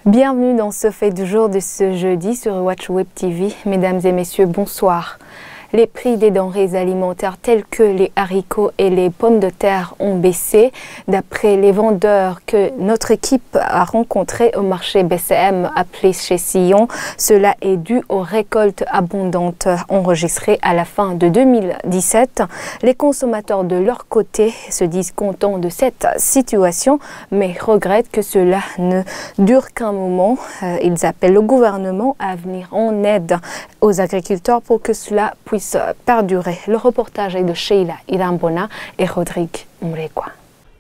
Bienvenue dans ce fait du jour de ce jeudi sur Watch Web TV. Mesdames et messieurs, bonsoir. Les prix des denrées alimentaires tels que les haricots et les pommes de terre ont baissé. D'après les vendeurs que notre équipe a rencontrés au marché BCM appelé chez Sillon, cela est dû aux récoltes abondantes enregistrées à la fin de 2017. Les consommateurs de leur côté se disent contents de cette situation, mais regrettent que cela ne dure qu'un moment. Ils appellent le gouvernement à venir en aide aux agriculteurs pour que cela puisse perdurer. Le reportage est de Sheila Irambona et Rodrigue Mourekwa.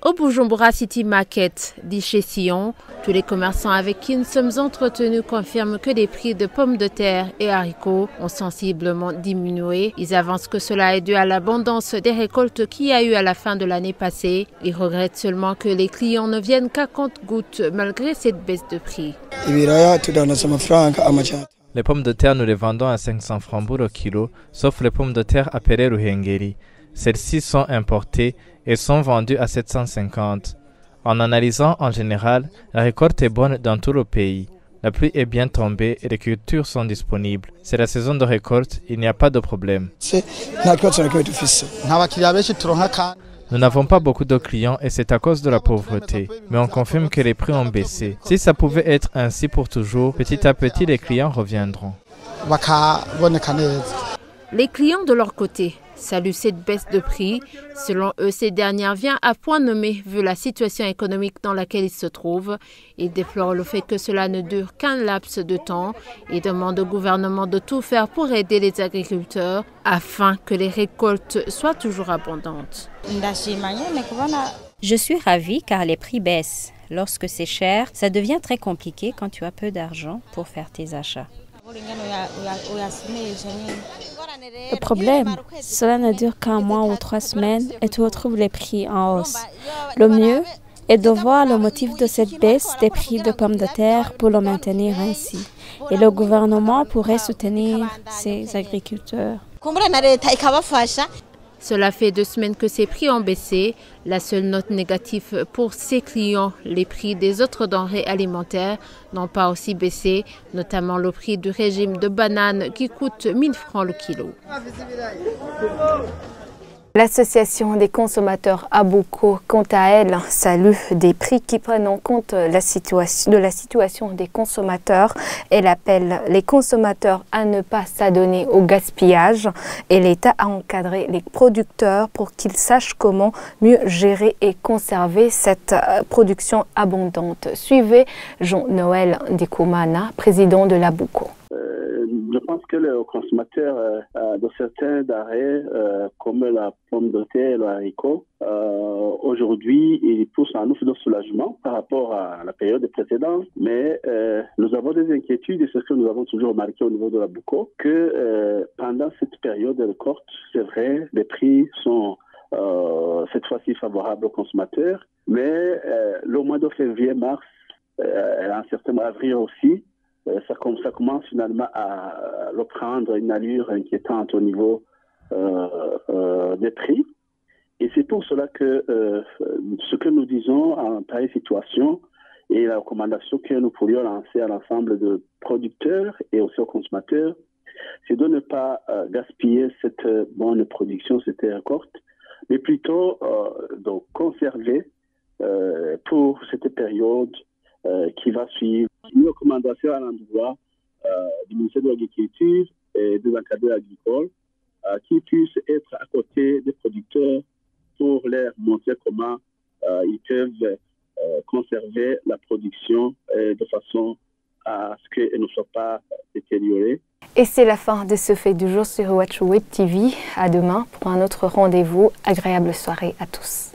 Au Bujumbura City Market, dit chez Sillon, tous les commerçants avec qui nous sommes entretenus confirment que les prix de pommes de terre et haricots ont sensiblement diminué. Ils avancent que cela est dû à l'abondance des récoltes qu'il y a eu à la fin de l'année passée. Ils regrettent seulement que les clients ne viennent qu'à compte-gouttes malgré cette baisse de prix. Les pommes de terre, nous les vendons à 500 francs au kilo, sauf les pommes de terre appelées Ruhengeri. Celles-ci sont importées et sont vendues à 750. En analysant en général, la récolte est bonne dans tout le pays. La pluie est bien tombée et les cultures sont disponibles. C'est la saison de récolte, il n'y a pas de problème. Nous n'avons pas beaucoup de clients et c'est à cause de la pauvreté. Mais on confirme que les prix ont baissé. Si ça pouvait être ainsi pour toujours, petit à petit les clients reviendront. Les clients de leur côté saluent cette baisse de prix. Selon eux, cette dernière vient à point nommé vu la situation économique dans laquelle ils se trouvent. Ils déplorent le fait que cela ne dure qu'un laps de temps et demandent au gouvernement de tout faire pour aider les agriculteurs afin que les récoltes soient toujours abondantes. Je suis ravie car les prix baissent. Lorsque c'est cher, ça devient très compliqué quand tu as peu d'argent pour faire tes achats. Le problème, cela ne dure qu'un mois ou 3 semaines et tu retrouves les prix en hausse. Le mieux est de voir le motif de cette baisse des prix de pommes de terre pour le maintenir ainsi. Et le gouvernement pourrait soutenir ses agriculteurs. Cela fait 2 semaines que ces prix ont baissé. La seule note négative pour ces clients, les prix des autres denrées alimentaires n'ont pas aussi baissé, notamment le prix du régime de bananes qui coûte 1000 francs le kilo. L'association des consommateurs Abuko, quant à elle, salue des prix qui prennent en compte la situation des consommateurs. Elle appelle les consommateurs à ne pas s'adonner au gaspillage et l'État a encadré les producteurs pour qu'ils sachent comment mieux gérer et conserver cette production abondante. Suivez Jean-Noël Dikoumana, président de l'Abuko. Je pense que les consommateurs de certains denrées, comme la pomme de terre et le haricot, aujourd'hui, ils poussent un ouf de soulagement par rapport à la période précédente. Mais nous avons des inquiétudes et c'est ce que nous avons toujours remarqué au niveau de la Buko, que pendant cette période de récolte, c'est vrai, les prix sont cette fois-ci favorables aux consommateurs. Mais le mois de février-mars, un certain mois avril aussi, ça commence finalement à reprendre une allure inquiétante au niveau des prix. Et c'est pour cela que ce que nous disons en pareille situation et la recommandation que nous pourrions lancer à l'ensemble de producteurs et aussi aux consommateurs, c'est de ne pas gaspiller cette bonne production, cette récolte, mais plutôt de conserver pour cette période qui va suivre. Une recommandation à l'endroit du ministère de l'Agriculture et des encadreurs agricoles qui puissent être à côté des producteurs pour leur montrer comment ils peuvent conserver la production de façon à ce qu'elle ne soit pas détériorée. Et c'est la fin de ce fait du jour sur Watch Web TV. À demain pour un autre rendez-vous. Agréable soirée à tous.